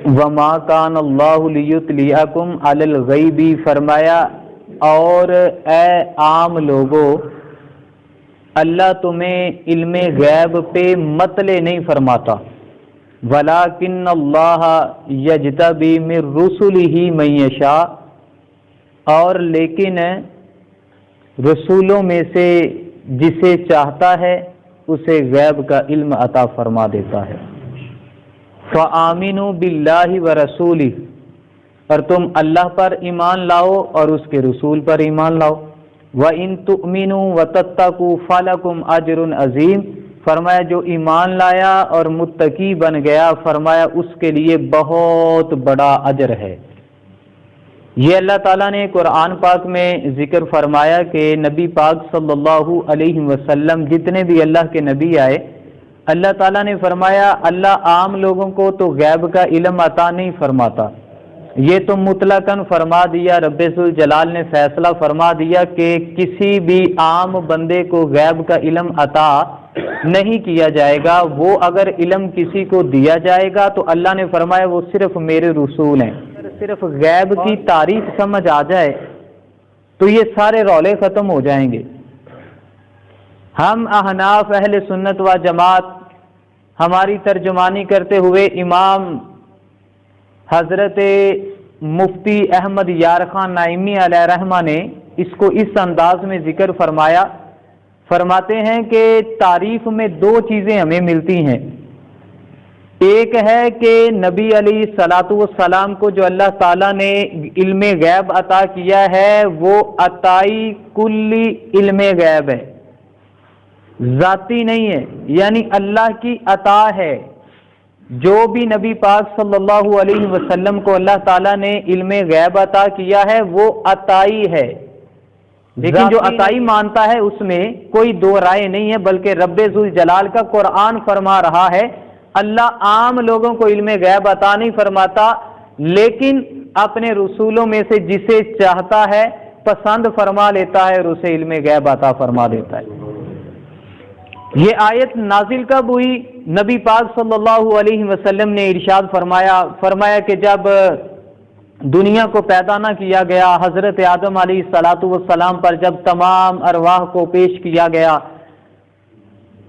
وما کان اللہ لیطلعکم علی الغیب، فرمایا اور اے عام لوگو اللہ تمہیں علم غیب پہ مطلع نہیں فرماتا، ولیکن اللہ یجتبی من رسلہ من یشاء، اور لیکن رسولوں میں سے جسے چاہتا ہے اسے غیب کا علم عطا فرما دیتا ہے۔ فآمنوا باللہ ورسولہ، اور تم اللہ پر ایمان لاؤ اور اس کے رسول پر ایمان لاؤ۔ وَإِن تُؤْمِنُوا وَتَتَّقُوا فَلَكُمْ أَجْرٌ عَظِيمٌ، فرمایا جو ایمان لایا اور متقی بن گیا، فرمایا اس کے لیے بہت بڑا اجر ہے۔ یہ اللہ تعالیٰ نے قرآن پاک میں ذکر فرمایا کہ نبی پاک صلی اللہ علیہ وسلم جتنے بھی اللہ کے نبی آئے، اللہ تعالیٰ نے فرمایا اللہ عام لوگوں کو تو غیب کا علم عطا نہیں فرماتا، یہ تو مطلقاً فرما دیا، رب ذوالجلال نے فیصلہ فرما دیا کہ کسی بھی عام بندے کو غیب کا علم عطا نہیں کیا جائے گا۔ وہ اگر علم کسی کو دیا جائے گا تو اللہ نے فرمایا وہ صرف میرے رسول ہیں۔ صرف غیب کی تعریف سمجھ آ جائے تو یہ سارے رولے ختم ہو جائیں گے۔ ہم احناف اہل سنت و جماعت، ہماری ترجمانی کرتے ہوئے امام حضرت مفتی احمد یار خان نعیمی علیہ رحمہ نے اس کو اس انداز میں ذکر فرمایا، فرماتے ہیں کہ تعریف میں دو چیزیں ہمیں ملتی ہیں۔ ایک ہے کہ نبی علیہ الصلاۃ والسلام کو جو اللہ تعالیٰ نے علم غیب عطا کیا ہے وہ عطائی کلی علم غیب ہے، ذاتی نہیں ہے، یعنی اللہ کی عطا ہے۔ جو بھی نبی پاک صلی اللہ علیہ وسلم کو اللہ تعالیٰ نے علم غیب عطا کیا ہے وہ عطائی ہے، لیکن جو عطائی مانتا ہے اس میں کوئی دو رائے نہیں ہے، بلکہ رب ذوالجلال کا قرآن فرما رہا ہے اللہ عام لوگوں کو علم غیب عطا نہیں فرماتا، لیکن اپنے رسولوں میں سے جسے چاہتا ہے پسند فرما لیتا ہے اور اسے علم غیب عطا فرما دیتا ہے۔ یہ آیت نازل کب ہوئی؟ نبی پاک صلی اللہ علیہ وسلم نے ارشاد فرمایا کہ جب دنیا کو پیدا نہ کیا گیا، حضرت آدم علیہ الصلاۃ والسلام پر جب تمام ارواح کو پیش کیا گیا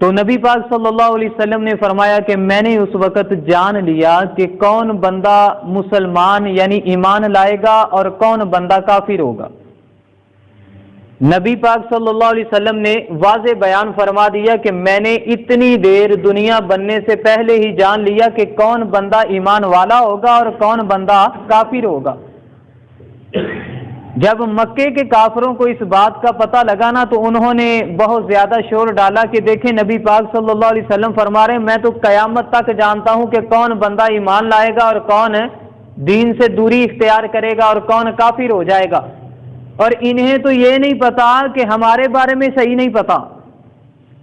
تو نبی پاک صلی اللہ علیہ وسلم نے فرمایا کہ میں نے اس وقت جان لیا کہ کون بندہ مسلمان یعنی ایمان لائے گا اور کون بندہ کافر ہوگا۔ نبی پاک صلی اللہ علیہ وسلم نے واضح بیان فرما دیا کہ میں نے اتنی دیر دنیا بننے سے پہلے ہی جان لیا کہ کون بندہ ایمان والا ہوگا اور کون بندہ کافر ہوگا۔ جب مکے کے کافروں کو اس بات کا پتہ لگا نا تو انہوں نے بہت زیادہ شور ڈالا کہ دیکھیں نبی پاک صلی اللہ علیہ وسلم فرما رہے ہیں میں تو قیامت تک جانتا ہوں کہ کون بندہ ایمان لائے گا اور کون دین سے دوری اختیار کرے گا اور کون کافر ہو جائے گا، اور انہیں تو یہ نہیں پتا کہ ہمارے بارے میں صحیح نہیں پتا۔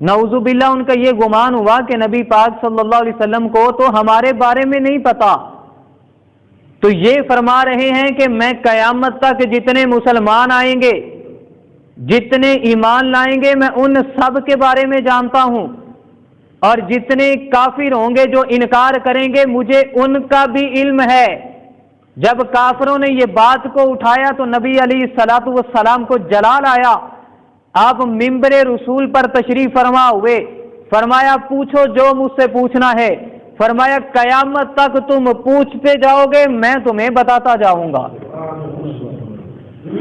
نعوذ باللہ ان کا یہ گمان ہوا کہ نبی پاک صلی اللہ علیہ وسلم کو تو ہمارے بارے میں نہیں پتا، تو یہ فرما رہے ہیں کہ میں قیامت تک جتنے مسلمان آئیں گے، جتنے ایمان لائیں گے، میں ان سب کے بارے میں جانتا ہوں، اور جتنے کافر ہوں گے جو انکار کریں گے مجھے ان کا بھی علم ہے۔ جب کافروں نے یہ بات کو اٹھایا تو نبی علیہ الصلاۃ والسلام کو جلال آیا، آپ منبر رسول پر تشریف فرما ہوئے، فرمایا پوچھو جو مجھ سے پوچھنا ہے، فرمایا قیامت تک تم پوچھتے جاؤ گے میں تمہیں بتاتا جاؤں گا۔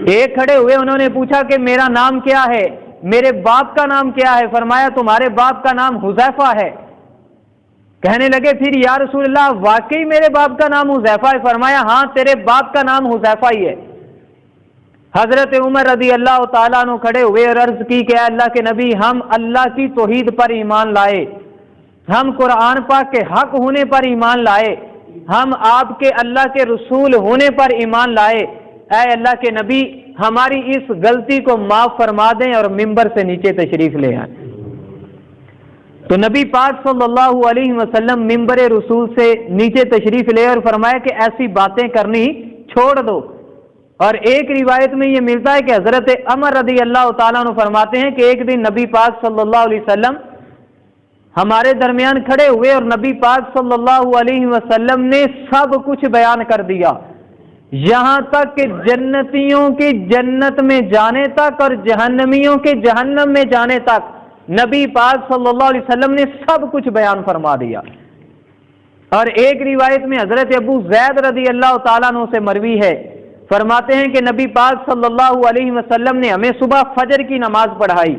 ایک کھڑے ہوئے انہوں نے پوچھا کہ میرا نام کیا ہے، میرے باپ کا نام کیا ہے؟ فرمایا تمہارے باپ کا نام حذیفہ ہے۔ کہنے لگے پھر یا رسول اللہ واقعی میرے باپ کا نام حذیفہ ہے؟ فرمایا ہاں تیرے باپ کا نام حذیفہ ہی ہے۔ حضرت عمر رضی اللہ تعالیٰ عنہ کھڑے ہوئے اور عرض کی کہ اللہ کے نبی ہم اللہ کی توحید پر ایمان لائے، ہم قرآن پاک کے حق ہونے پر ایمان لائے، ہم آپ کے اللہ کے رسول ہونے پر ایمان لائے، اے اللہ کے نبی ہماری اس غلطی کو معاف فرما دیں اور ممبر سے نیچے تشریف لے آئیں۔ تو نبی پاک صلی اللہ علیہ وسلم ممبر رسول سے نیچے تشریف لے اور فرمایا کہ ایسی باتیں کرنی چھوڑ دو۔ اور ایک روایت میں یہ ملتا ہے کہ حضرت عمر رضی اللہ تعالیٰ عنہ فرماتے ہیں کہ ایک دن نبی پاک صلی اللہ علیہ وسلم ہمارے درمیان کھڑے ہوئے اور نبی پاک صلی اللہ علیہ وسلم نے سب کچھ بیان کر دیا، یہاں تک کہ جنتیوں کے جنت میں جانے تک اور جہنمیوں کے جہنم میں جانے تک نبی پاک صلی اللہ علیہ وسلم نے سب کچھ بیان فرما دیا۔ اور ایک روایت میں حضرت ابو زید رضی اللہ تعالیٰ عنہ سے مروی ہے، فرماتے ہیں کہ نبی پاک صلی اللہ علیہ وسلم نے ہمیں صبح فجر کی نماز پڑھائی،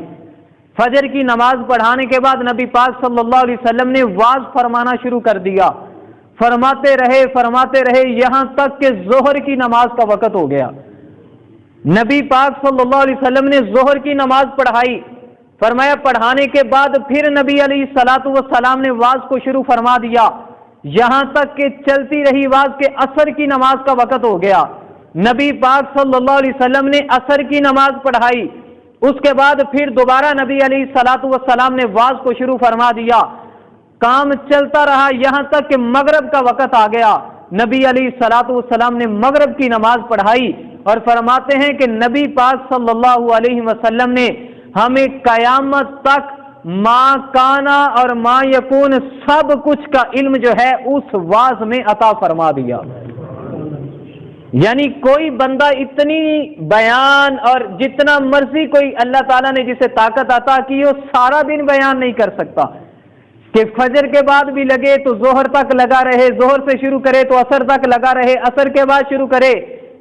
فجر کی نماز پڑھانے کے بعد نبی پاک صلی اللہ علیہ وسلم نے واعظ فرمانا شروع کر دیا، فرماتے رہے یہاں تک کہ ظہر کی نماز کا وقت ہو گیا۔ نبی پاک صلی اللہ علیہ وسلم نے ظہر کی نماز پڑھائی، فرمایا پڑھانے کے بعد پھر نبی علیہ الصلوۃ والسلام نے واعظ کو شروع فرما دیا، یہاں تک کہ چلتی رہی واعظ کے عصر کی نماز کا وقت ہو گیا۔ نبی پاک صلی اللہ علیہ وسلم نے عصر کی نماز پڑھائی، اس کے بعد پھر دوبارہ نبی علیہ الصلوۃ والسلام نے واعظ کو شروع فرما دیا، کام چلتا رہا یہاں تک کہ مغرب کا وقت آ گیا۔ نبی علیہ الصلوۃ والسلام نے مغرب کی نماز پڑھائی اور فرماتے ہیں کہ نبی پاک صلی اللہ علیہ وسلم نے ہمیں قیامت تک ما کانا اور ما یکون سب کچھ کا علم جو ہے اس واعظ میں عطا فرما دیا۔ یعنی کوئی بندہ اتنی بیان اور جتنا مرضی کوئی اللہ تعالیٰ نے جسے طاقت عطا کی ہو سارا دن بیان نہیں کر سکتا، کہ فجر کے بعد بھی لگے تو ظہر تک لگا رہے، ظہر سے شروع کرے تو عصر تک لگا رہے، عصر کے بعد شروع کرے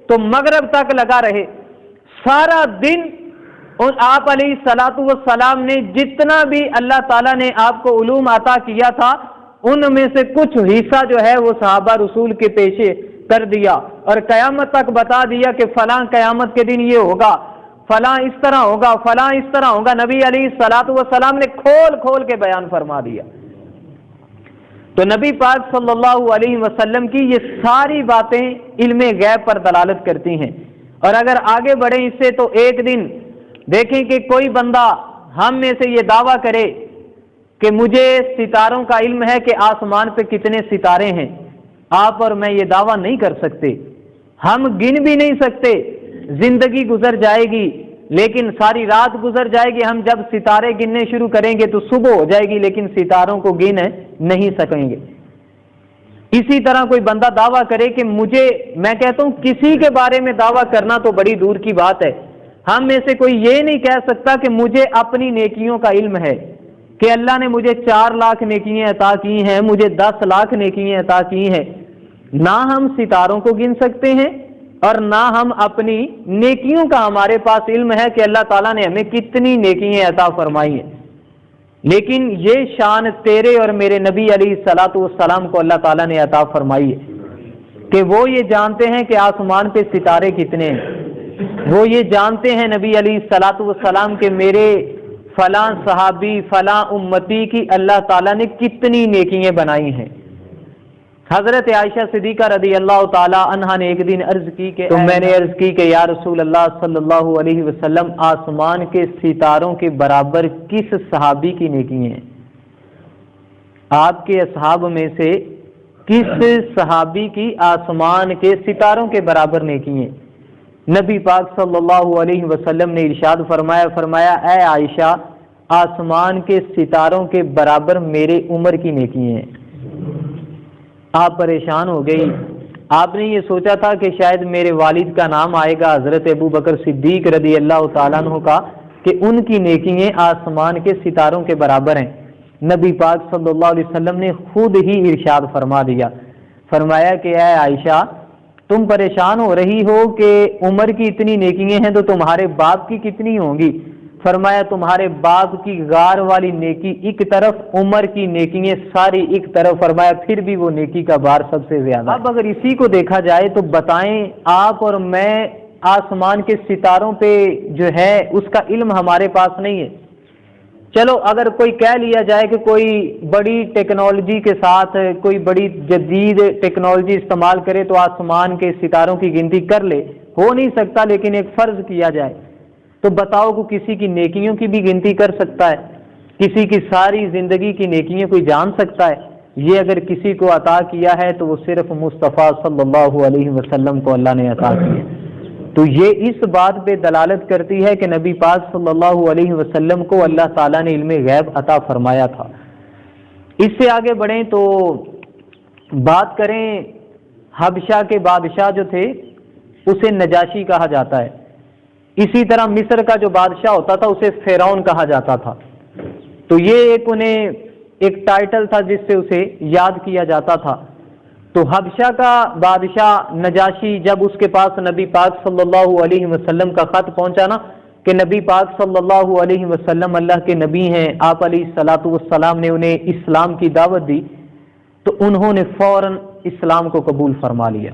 تو مغرب تک لگا رہے، سارا دن۔ اور آپ علیہ الصلوۃ والسلام نے جتنا بھی اللہ تعالیٰ نے آپ کو علوم عطا کیا تھا ان میں سے کچھ حصہ جو ہے وہ صحابہ رسول کے پیش کر دیا اور قیامت تک بتا دیا کہ فلاں قیامت کے دن یہ ہوگا، فلاں اس طرح ہوگا، فلاں اس طرح ہوگا۔ نبی علیہ الصلوۃ والسلام نے کھول کھول کے بیان فرما دیا۔ تو نبی پاک صلی اللہ علیہ وسلم کی یہ ساری باتیں علم غیب پر دلالت کرتی ہیں۔ اور اگر آگے بڑھیں اس سے تو ایک دن دیکھیں کہ کوئی بندہ ہم میں سے یہ دعویٰ کرے کہ مجھے ستاروں کا علم ہے کہ آسمان پہ کتنے ستارے ہیں، آپ اور میں یہ دعویٰ نہیں کر سکتے، ہم گن بھی نہیں سکتے۔ زندگی گزر جائے گی لیکن ساری رات گزر جائے گی، ہم جب ستارے گننے شروع کریں گے تو صبح ہو جائے گی لیکن ستاروں کو گن نہیں سکیں گے۔ اسی طرح کوئی بندہ دعویٰ کرے کہ میں کہتا ہوں کسی کے بارے میں دعویٰ کرنا تو بڑی دور کی بات ہے، ہم میں سے کوئی یہ نہیں کہہ سکتا کہ مجھے اپنی نیکیوں کا علم ہے، کہ اللہ نے مجھے 4 لاکھ نیکیاں عطا کی ہیں، مجھے 10 لاکھ نیکیاں عطا کی ہیں۔ نہ ہم ستاروں کو گن سکتے ہیں اور نہ ہم اپنی نیکیوں کا ہمارے پاس علم ہے کہ اللہ تعالیٰ نے ہمیں کتنی نیکیاں عطا فرمائی ہیں۔ لیکن یہ شان تیرے اور میرے نبی علیہ الصلوۃ والسلام کو اللہ تعالیٰ نے عطا فرمائی ہے کہ وہ یہ جانتے ہیں کہ آسمان پہ ستارے کتنے ہیں، وہ یہ جانتے ہیں نبی علیہ الصلوۃ والسلام کہ میرے فلاں صحابی فلاں امتی کی اللہ تعالیٰ نے کتنی نیکیاں بنائی ہیں۔ حضرت عائشہ صدیقہ رضی اللہ تعالی عنہا نے ایک دن عرض کی کہ میں نے عرض کی کہ یا رسول اللہ صلی اللہ علیہ وسلم آسمان کے ستاروں کے برابر کس صحابی کی نیکیاں ہیں؟ آپ کے اصحاب میں سے کس صحابی کی آسمان کے ستاروں کے برابر نیکیاں ہیں؟ نبی پاک صلی اللہ علیہ وسلم نے ارشاد فرمایا اے عائشہ آسمان کے ستاروں کے برابر میرے عمر کی نیکیاں ہیں۔ آپ پریشان ہو گئی، آپ نے یہ سوچا تھا کہ شاید میرے والد کا نام آئے گا حضرت ابو بکر صدیق رضی اللہ تعالیٰ عنہ کا کہ ان کی نیکیاں آسمان کے ستاروں کے برابر ہیں۔ نبی پاک صلی اللہ علیہ وسلم نے خود ہی ارشاد فرما دیا، فرمایا کہ اے عائشہ تم پریشان ہو رہی ہو کہ عمر کی اتنی نیکیاں ہیں تو تمہارے باپ کی کتنی ہوں گی؟ فرمایا تمہارے باپ کی غار والی نیکی ایک طرف، عمر کی نیکیاں ساری ایک طرف، فرمایا پھر بھی وہ نیکی کا بار سب سے زیادہ۔ اب اگر اسی کو دیکھا جائے تو بتائیں آپ اور میں آسمان کے ستاروں پہ جو ہے اس کا علم ہمارے پاس نہیں ہے۔ چلو اگر کوئی کہہ لیا جائے کہ کوئی بڑی ٹیکنالوجی کے ساتھ کوئی بڑی جدید ٹیکنالوجی استعمال کرے تو آسمان کے ستاروں کی گنتی کر لے، ہو نہیں سکتا، لیکن ایک فرض کیا جائے تو بتاؤ کہ کسی کی نیکیوں کی بھی گنتی کر سکتا ہے؟ کسی کی ساری زندگی کی نیکیاں کوئی جان سکتا ہے؟ یہ اگر کسی کو عطا کیا ہے تو وہ صرف مصطفیٰ صلی اللہ علیہ وسلم کو اللہ نے عطا کیا۔ تو یہ اس بات پہ دلالت کرتی ہے کہ نبی پاک صلی اللہ علیہ وسلم کو اللہ تعالیٰ نے علم غیب عطا فرمایا تھا۔ اس سے آگے بڑھیں تو بات کریں حبشہ کے بادشاہ جو تھے اسے نجاشی کہا جاتا ہے، اسی طرح مصر کا جو بادشاہ ہوتا تھا اسے فرعون کہا جاتا تھا. تو یہ انہیں ایک ٹائٹل تھا جس سے اسے یاد کیا جاتا تھا. تو حبشہ کا بادشاہ نجاشی جب اس کے پاس نبی پاک صلی اللہ علیہ وسلم کا خط پہنچا نا کہ نبی پاک صلی اللہ علیہ وسلم اللہ کے نبی ہیں، آپ علیہ الصلاۃ والسلام نے انہیں اسلام کی دعوت دی، تو انہوں نے فوراً اسلام کو قبول فرما لیا.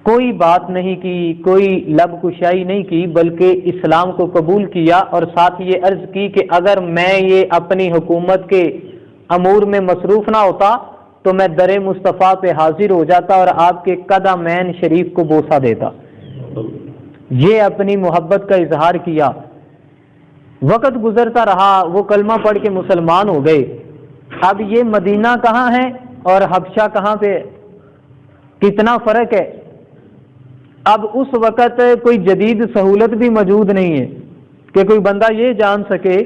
کوئی بات نہیں کی، کوئی لب کشائی نہیں کی، بلکہ اسلام کو قبول کیا اور ساتھ یہ عرض کی کہ اگر میں یہ اپنی حکومت کے امور میں مصروف نہ ہوتا تو میں در مصطفیٰ پہ حاضر ہو جاتا اور آپ کے قدمین شریف کو بوسہ دیتا. یہ اپنی محبت کا اظہار کیا. وقت گزرتا رہا، وہ کلمہ پڑھ کے مسلمان ہو گئے. اب یہ مدینہ کہاں ہے اور حبشہ کہاں پہ، کتنا فرق ہے. اب اس وقت کوئی جدید سہولت بھی موجود نہیں ہے کہ کوئی بندہ یہ جان سکے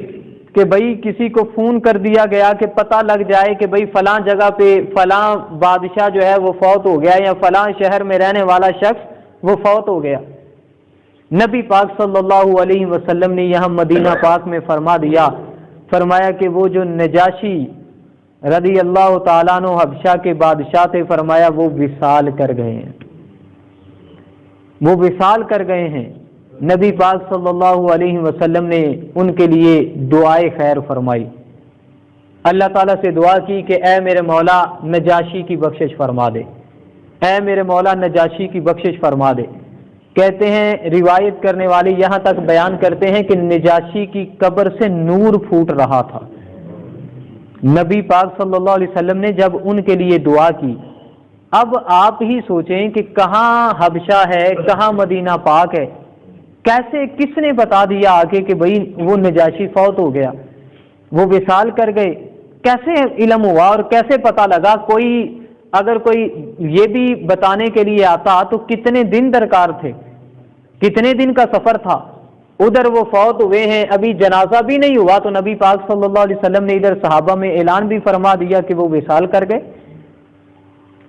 کہ بھئی کسی کو فون کر دیا گیا کہ پتہ لگ جائے کہ بھئی فلاں جگہ پہ فلاں بادشاہ جو ہے وہ فوت ہو گیا یا فلاں شہر میں رہنے والا شخص وہ فوت ہو گیا. نبی پاک صلی اللہ علیہ وسلم نے یہاں مدینہ پاک میں فرما دیا، فرمایا کہ وہ جو نجاشی رضی اللہ تعالیٰ عنہ حبشہ کے بادشاہ تھے، فرمایا وہ وصال کر گئے ہیں، وہ وصال کر گئے ہیں. نبی پاک صلی اللہ علیہ وسلم نے ان کے لیے دعائے خیر فرمائی. اللہ تعالیٰ سے دعا کی کہ اے میرے مولا نجاشی کی بخشش فرما دے، اے میرے مولا نجاشی کی بخشش فرما دے. کہتے ہیں روایت کرنے والے یہاں تک بیان کرتے ہیں کہ نجاشی کی قبر سے نور پھوٹ رہا تھا. نبی پاک صلی اللہ علیہ وسلم نے جب ان کے لیے دعا کی، اب آپ ہی سوچیں کہ کہاں حبشہ ہے، کہاں مدینہ پاک ہے، کیسے کس نے بتا دیا آگے کہ بھئی وہ نجاشی فوت ہو گیا، وہ وصال کر گئے، کیسے علم ہوا اور کیسے پتہ لگا؟ اگر کوئی یہ بھی بتانے کے لیے آتا تو کتنے دن درکار تھے، کتنے دن کا سفر تھا. ادھر وہ فوت ہوئے ہیں، ابھی جنازہ بھی نہیں ہوا تو نبی پاک صلی اللہ علیہ وسلم نے ادھر صحابہ میں اعلان بھی فرما دیا کہ وہ وصال کر گئے.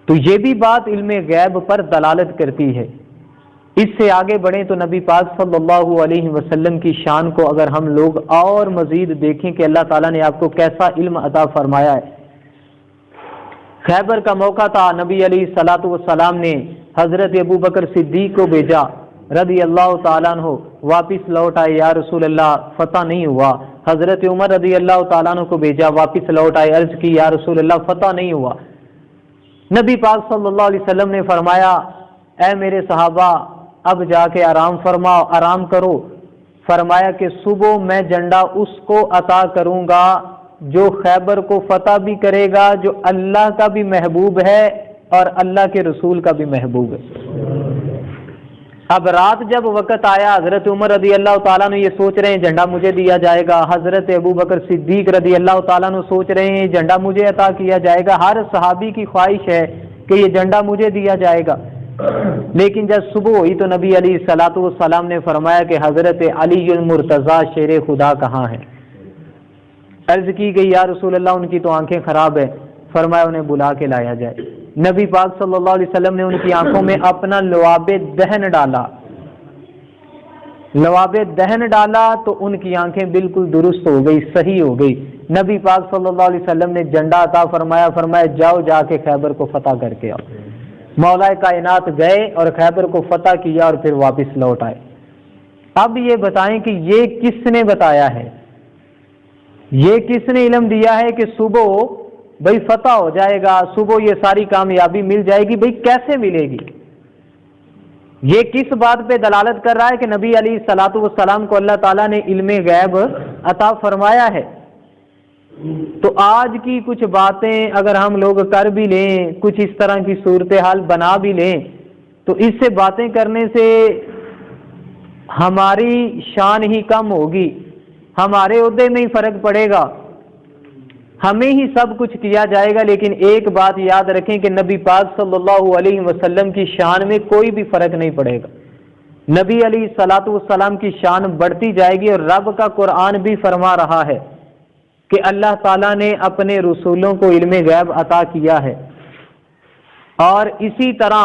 تو یہ بھی بات علم غیب پر دلالت کرتی ہے. اس سے آگے بڑھیں تو نبی پاک صلی اللہ علیہ وسلم کی شان کو اگر ہم لوگ اور مزید دیکھیں کہ اللہ تعالیٰ نے آپ کو کیسا علم عطا فرمایا ہے. خیبر کا موقع تھا، نبی علیہ الصلاۃ والسلام نے حضرت ابو بکر صدیق کو بھیجا رضی اللہ تعالیٰ عنہ، واپس لوٹ آئے، یا رسول اللہ فتح نہیں ہوا. حضرت عمر رضی اللہ تعالیٰ عنہ کو بھیجا، واپس لوٹ آئے، عرض کی یا رسول اللہ فتح نہیں ہوا. نبی پاک صلی اللہ علیہ وسلم نے فرمایا اے میرے صحابہ اب جا کے آرام فرماؤ، آرام کرو. فرمایا کہ صبح میں جھنڈا اس کو عطا کروں گا جو خیبر کو فتح بھی کرے گا، جو اللہ کا بھی محبوب ہے اور اللہ کے رسول کا بھی محبوب ہے. اب رات جب وقت آیا، حضرت عمر رضی اللہ تعالیٰ نے یہ سوچ رہے ہیں جھنڈا مجھے دیا جائے گا، حضرت ابو بکر صدیق رضی اللہ تعالیٰ نے سوچ رہے ہیں جھنڈا مجھے عطا کیا جائے گا. ہر صحابی کی خواہش ہے کہ یہ جھنڈا مجھے دیا جائے گا. لیکن جب صبح ہوئی تو نبی علیہ الصلاۃ والسلام نے فرمایا کہ حضرت علی المرتضیٰ شیر خدا کہاں ہے؟ عرض کی گئی یا رسول اللہ ان کی تو آنکھیں خراب ہے. فرمایا انہیں بلا کے لایا جائے. نبی پاک صلی اللہ علیہ وسلم نے ان کی آنکھوں میں اپنا لعاب دہن ڈالا، لعاب دہن ڈالا تو ان کی آنکھیں بالکل درست ہو گئی، صحیح ہو گئی. نبی پاک صلی اللہ علیہ وسلم نے جھنڈا عطا فرمایا، فرمایا جاؤ جا کے خیبر کو فتح کر کے آؤ. مولا کائنات گئے اور خیبر کو فتح کیا اور پھر واپس لوٹ آئے. اب یہ بتائیں کہ یہ کس نے بتایا ہے، یہ کس نے علم دیا ہے کہ صبح بھئی فتح ہو جائے گا، صبح یہ ساری کامیابی مل جائے گی؟ بھئی کیسے ملے گی؟ یہ کس بات پہ دلالت کر رہا ہے کہ نبی علیہ الصلاۃ والسلام کو اللہ تعالیٰ نے علم غیب عطا فرمایا ہے. تو آج کی کچھ باتیں اگر ہم لوگ کر بھی لیں، کچھ اس طرح کی صورتحال بنا بھی لیں، تو اس سے باتیں کرنے سے ہماری شان ہی کم ہوگی، ہمارے عہدے میں ہی فرق پڑے گا، ہمیں ہی سب کچھ کیا جائے گا. لیکن ایک بات یاد رکھیں کہ نبی پاک صلی اللہ علیہ وسلم کی شان میں کوئی بھی فرق نہیں پڑے گا. نبی علیہ الصلاۃ والسلام کی شان بڑھتی جائے گی اور رب کا قرآن بھی فرما رہا ہے کہ اللہ تعالیٰ نے اپنے رسولوں کو علم غیب عطا کیا ہے، اور اسی طرح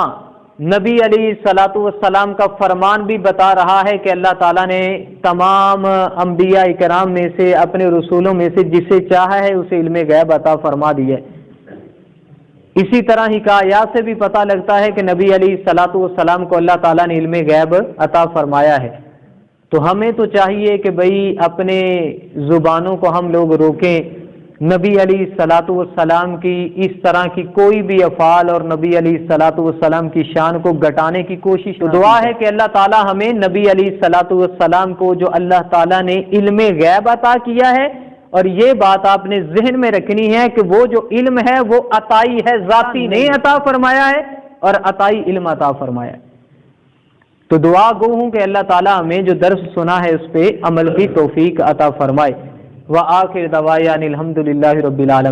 نبی علیہ الصلاۃ والسلام کا فرمان بھی بتا رہا ہے کہ اللہ تعالیٰ نے تمام انبیاء کرام میں سے، اپنے رسولوں میں سے جسے چاہا ہے اسے علم غیب عطا فرما دیا ہے۔ اسی طرح حکایات سے بھی پتہ لگتا ہے کہ نبی علیہ الصلاۃ والسلام کو اللہ تعالیٰ نے علم غیب عطا فرمایا ہے۔ تو ہمیں تو چاہیے کہ بھئی اپنے زبانوں کو ہم لوگ روکیں، نبی علیہ الصلاۃ والسلام کی اس طرح کی کوئی بھی افعال اور نبی علیہ الصلاۃ والسلام کی شان کو گھٹانے کی کوشش۔ تو دعا ہے کہ اللہ تعالیٰ ہمیں نبی علیہ الصلاۃ والسلام کو جو اللہ تعالیٰ نے علم غیب عطا کیا ہے، اور یہ بات آپ نے ذہن میں رکھنی ہے کہ وہ جو علم ہے وہ عطائی ہے، ذاتی نہیں عطا فرمایا ہے، اور عطائی علم عطا فرمایا ہے۔ تو دعا گو ہوں کہ اللہ تعالیٰ ہمیں جو درس سنا ہے اس پہ عمل کی توفیق عطا فرمائے۔ وآخر دعوانا الحمد للہ رب العالمین۔